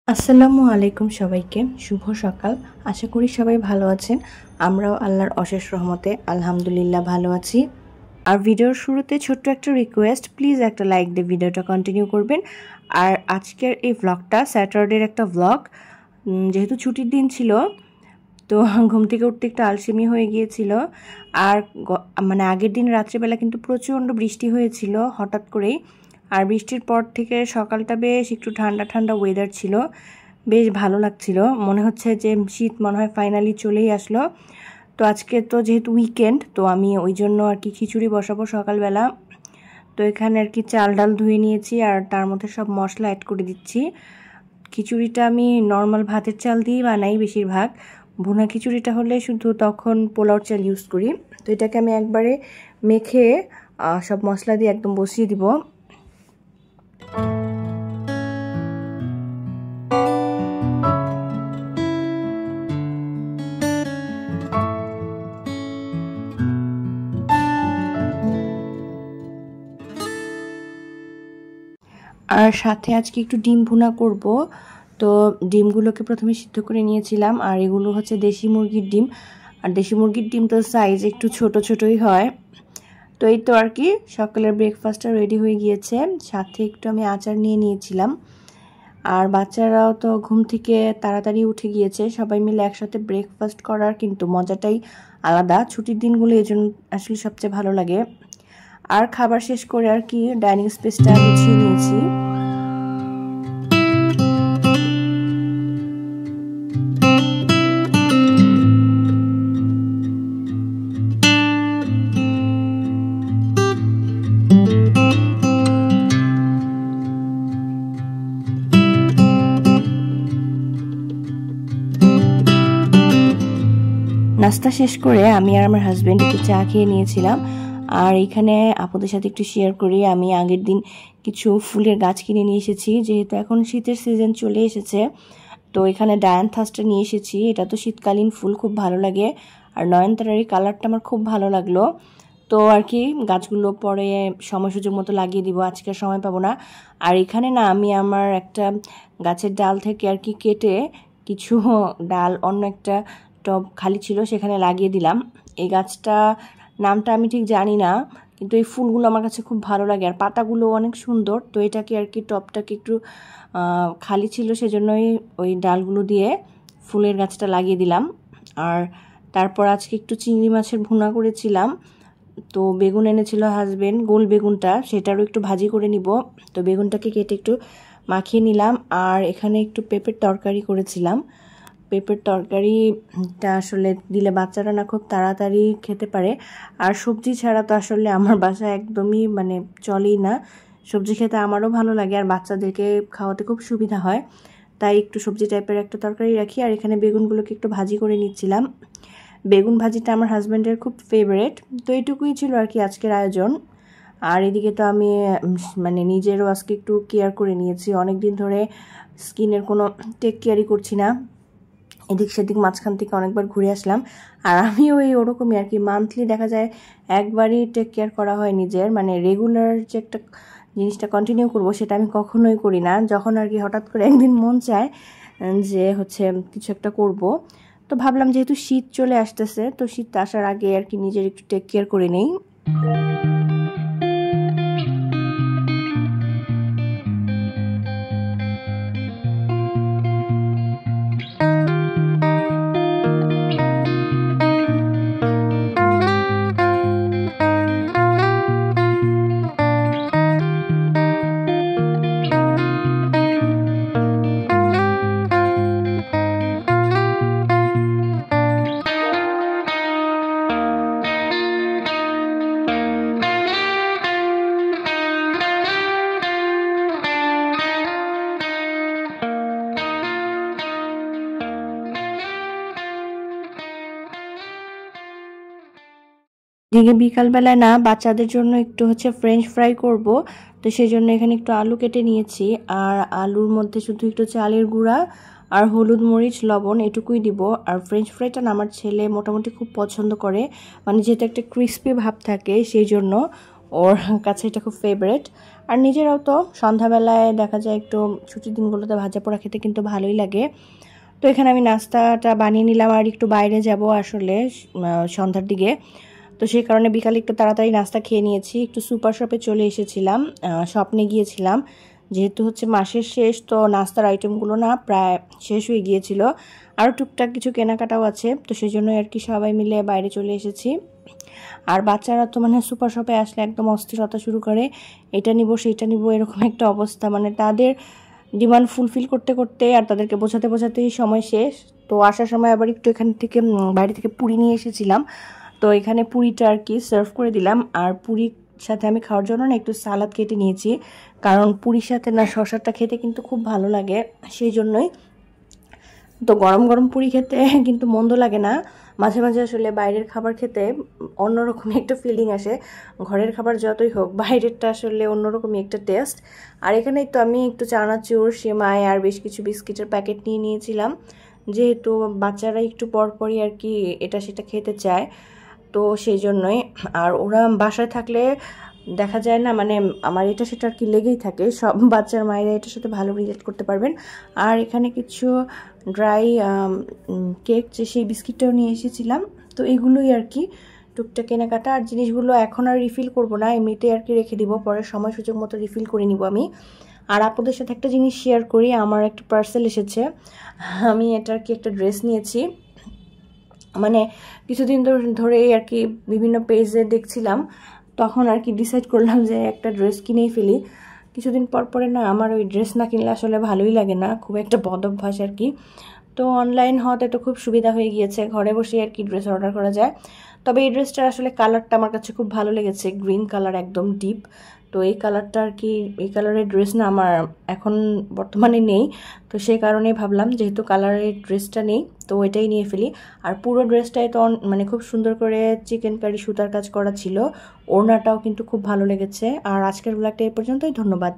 আসসালামু আলাইকুম সবাইকে, শুভ সকাল। আশা করি সবাই ভালো আছেন। আমরাও আল্লাহর অশেষ রহমতে আলহামদুলিল্লাহ ভালো আছি। আর ভিডিওর শুরুতে ছোট্ট একটা রিকোয়েস্ট, প্লিজ একটা লাইক দিয়ে ভিডিওটা কন্টিনিউ করবেন। আর আজকের এই ভ্লগটা স্যাটারডের একটা ভ্লগ। যেহেতু ছুটির দিন ছিল, তো ঘুম থেকে উঠতে একটু আলসেমি হয়ে গিয়েছিল। আর মানে আগের দিন রাত্রেবেলা কিন্তু প্রচণ্ড বৃষ্টি হয়েছিল হঠাৎ করেই। আর বৃষ্টির পর থেকে সকালটা বেশ একটু ঠান্ডা ঠান্ডা ওয়েদার ছিল, বেশ ভালো লাগছিল। মনে হচ্ছে যে শীত মনে হয় ফাইনালি চলেই আসলো। তো আজকে তো যেহেতু উইকেন্ড, তো আমি ওই জন্য আর কি খিচুড়ি বসাবো সকালবেলা। তো এখানে আর কি চাল ডাল ধুয়ে নিয়েছি আর তার মধ্যে সব মশলা অ্যাড করে দিচ্ছি। খিচুড়িটা আমি নর্মাল ভাতের চাল দিয়েই বানাই বেশিরভাগ। ভুনা খিচুড়িটা হলে শুধু তখন পোলাওর চাল ইউজ করি। তো এটাকে আমি একবারে মেখে সব মশলা দিয়ে একদম বসিয়ে দিব। আর সাথে আজকে একটু ডিম ভুনা করব। তো ডিমগুলোকে প্রথমে সিদ্ধ করে নিয়েছিলাম, আর এগুলো হচ্ছে দেশি মুরগির ডিম। আর দেশি মুরগির ডিম তো সাইজ একটু ছোট ছোটই হয়। তো এই তো আর কি সকালের ব্রেকফাস্টটা রেডি হয়ে গিয়েছে। সাথে একটু আমি আচার নিয়ে নিয়েছিলাম। আর বাচ্চারাও তো ঘুম থেকে তাড়াতাড়ি উঠে গিয়েছে। সবাই মিলে একসাথে ব্রেকফাস্ট করার কিন্তু মজাটাই আলাদা। ছুটির দিনগুলো এই জন্য আসলে সবচেয়ে ভালো লাগে। আর খাবার শেষ করে আর কি ডাইনিং স্পেসটা গুছিয়ে নিয়েছি। নাস্তা শেষ করে আমি আর আমার হাজব্যান্ড একটু চা খেয়ে নিয়েছিলাম। আর এখানে আপনাদের সাথে একটু শেয়ার করি, আমি আগের দিন কিছু ফুলের গাছ কিনে নিয়ে এসেছি। যেহেতু এখন শীতের সিজন চলে এসেছে, তো এখানে ডায়ান্থাসটা নিয়ে এসেছি। এটা তো শীতকালীন ফুল, খুব ভালো লাগে। আর নয়নতারার এই কালারটা আমার খুব ভালো লাগলো। তো আর কি গাছগুলো পরে সময় সুযোগ মতো লাগিয়ে দিব, আজকে সময় পাবো না। আর এখানে না আমি আমার একটা গাছের ডাল থেকে আর কি কেটে কিছু ডাল অন্য একটা টব খালি ছিল সেখানে লাগিয়ে দিলাম। এই গাছটা নামটা আমি ঠিক জানি না, কিন্তু এই ফুলগুলো আমার কাছে খুব ভালো লাগে আর পাতাগুলো অনেক সুন্দর। তো এটাকে আর কি টবটাকে একটু খালি ছিল, সেজন্যই ওই ডালগুলো দিয়ে ফুলের গাছটা লাগিয়ে দিলাম। আর তারপর আজকে একটু চিংড়ি মাছের ভুনা করেছিলাম। তো বেগুন এনেছিল হাজবেন্ড, গোল বেগুনটা, সেটারও একটু ভাজি করে নিব। তো বেগুনটাকে কেটে একটু মাখিয়ে নিলাম। আর এখানে একটু পেঁপের তরকারি করেছিলাম। পেঁপের তরকারিটা আসলে দিলে বাচ্চারা না খুব তাড়াতাড়ি খেতে পারে। আর সবজি ছাড়া তো আসলে আমার বাসায় একদমই মানে চলেই না। সবজি খেতে আমারও ভালো লাগে আর বাচ্চাদেরকে খাওয়াতে খুব সুবিধা হয়, তাই একটু সবজি টাইপের একটা তরকারি রাখি। আর এখানে বেগুনগুলোকে একটু ভাজি করে নিচ্ছিলাম। বেগুন ভাজিটা আমার হাজব্যান্ডের খুব ফেভারেট। তো এইটুকুই ছিল আর কি আজকের আয়োজন। আর এদিকে তো আমি মানে নিজেরও আজকে একটু কেয়ার করে নিয়েছি। অনেক দিন ধরে স্কিনের কোনো টেক কেয়ারই করছি না। এদিক সেদিক মাঝখান থেকে অনেকবার ঘুরে আসলাম। আর আমি ওরকমই আর কি, মান্থলি দেখা যায় একবারই টেক কেয়ার করা হয় নিজের, মানে রেগুলার যে একটা জিনিসটা কন্টিনিউ করব সেটা আমি কখনোই করি না। যখন আর কি হঠাৎ করে একদিন মন চায় যে হচ্ছে কিছু একটা করব, তো ভাবলাম যেহেতু শীত চলে আসতেছে, তো শীত আসার আগে আর কি নিজের একটু টেক কেয়ার করে নেই। দিকে বিকালবেলায় না বাচ্চাদের জন্য একটু হচ্ছে ফ্রেঞ্চ ফ্রাই করব। তো সেই জন্য এখানে একটু আলু কেটে নিয়েছি। আর আলুর মধ্যে শুধু একটু চালের গুঁড়া আর হলুদ মরিচ লবণ এটুকুই দিব। আর ফ্রেঞ্চ ফ্রাইটা না আমার ছেলে মোটামুটি খুব পছন্দ করে, মানে যেটা একটা ক্রিস্পি ভাব থাকে, সেই জন্য ও ওর কাছে এটা খুব ফেভারিট। আর নিজেরাও তো সন্ধ্যাবেলায় দেখা যায় একটু ছুটির দিনগুলোতে ভাজা পোড়া খেতে কিন্তু ভালোই লাগে। তো এখানে আমি নাস্তাটা বানিয়ে নিলাম আর একটু বাইরে যাব আসলে সন্ধ্যার দিকে। তো সেই কারণে বিকালে একটু তাড়াতাড়ি নাস্তা খেয়ে নিয়েছি। একটু সুপার শপে চলে এসেছিলাম, স্বপ্নে গিয়েছিলাম, যেহেতু হচ্ছে মাসের শেষ, তো নাস্তার আইটেমগুলো না প্রায় শেষ হয়ে গিয়েছিল। আরও টুকটাক কিছু কেনাকাটাও আছে, তো সেই জন্য আর কি সবাই মিলে বাইরে চলে এসেছি। আর বাচ্চারা তো মানে সুপার শপে আসলে একদম অস্থিরতা শুরু করে, এটা নিব সেইটা নিব এরকম একটা অবস্থা। মানে তাদের ডিমান্ড ফুলফিল করতে করতে আর তাদেরকে বোঝাতে বোঝাতেই সময় শেষ। তো আসার সময় আবার একটু এখান থেকে বাইরে থেকে পুরি নিয়ে এসেছিলাম, তো এখানে পুরিটা আর কি সার্ভ করে দিলাম। আর পুরির সাথে আমি খাওয়ার জন্য না একটু সালাদ কেটে নিয়েছি, কারণ পুরির সাথে না শসাটা খেতে কিন্তু খুব ভালো লাগে, সেই জন্যই। তো গরম গরম পুরি খেতে কিন্তু মন্দ লাগে না। মাঝে মাঝে আসলে বাইরের খাবার খেতে অন্যরকম একটা ফিলিং আসে। ঘরের খাবার যতই হোক, বাইরেরটা আসলে অন্যরকমই একটা টেস্ট। আর এখানেই তো আমি একটু চানাচুর, সেমাই আর বেশ কিছু বিস্কিটের প্যাকেট নিয়ে নিয়েছিলাম, যেহেতু বাচ্চারা একটু পরপরই আর কি এটা সেটা খেতে চায়, তো সেই জন্যই। আর ওরা বাসায় থাকলে দেখা যায় না, মানে আমার এটা সেটা আর কি লেগেই থাকে। সব বাচ্চার মায়েরা এটার সাথে ভালো রিলেট করতে পারবেন। আর এখানে কিছু ড্রাই কেক, যে সেই বিস্কিটটাও নিয়ে এসেছিলাম। তো এগুলোই আর কি টুকটাক কেনাকাটা। আর জিনিসগুলো এখন আর রিফিল করব না, এমনিতেই আর কি রেখে দিব, পরে সময় সুযোগ মতো রিফিল করে নিব আমি। আর আপনাদের সাথে একটা জিনিস শেয়ার করি, আমার একটা পার্সেল এসেছে। আমি এটা আর কি একটা ড্রেস নিয়েছি, মানে কিছুদিন ধরেই আর কি বিভিন্ন পেজে দেখছিলাম, তখন আর কি ডিসাইড করলাম যে একটা ড্রেস কিনেই ফেলি। কিছুদিন পর পরে না আমার ওই ড্রেস না কিনলে আসলে ভালোই লাগে না, খুব একটা বদ অভ্যাস আর কি। তো অনলাইন হওয়াতে তো খুব সুবিধা হয়ে গিয়েছে, ঘরে বসে আর কি ড্রেস অর্ডার করা যায়। তবে এই ড্রেসটার আসলে কালারটা আমার কাছে খুব ভালো লেগেছে, গ্রিন কালার, একদম ডিপ। তো এই কালারটা আর কি, এই কালারের ড্রেস না আমার এখন বর্তমানে নেই, তো সেই কারণেই ভাবলাম যেহেতু কালারের ড্রেসটা নেই তো এটাই নিয়ে ফেলি। আর পুরো ড্রেসটাই তো মানে খুব সুন্দর করে চিকেন কারি সুতার কাজ করা ছিল, ওড়নাটাও কিন্তু খুব ভালো লেগেছে। আর আজকের ব্লগটা এই পর্যন্তই, ধন্যবাদ।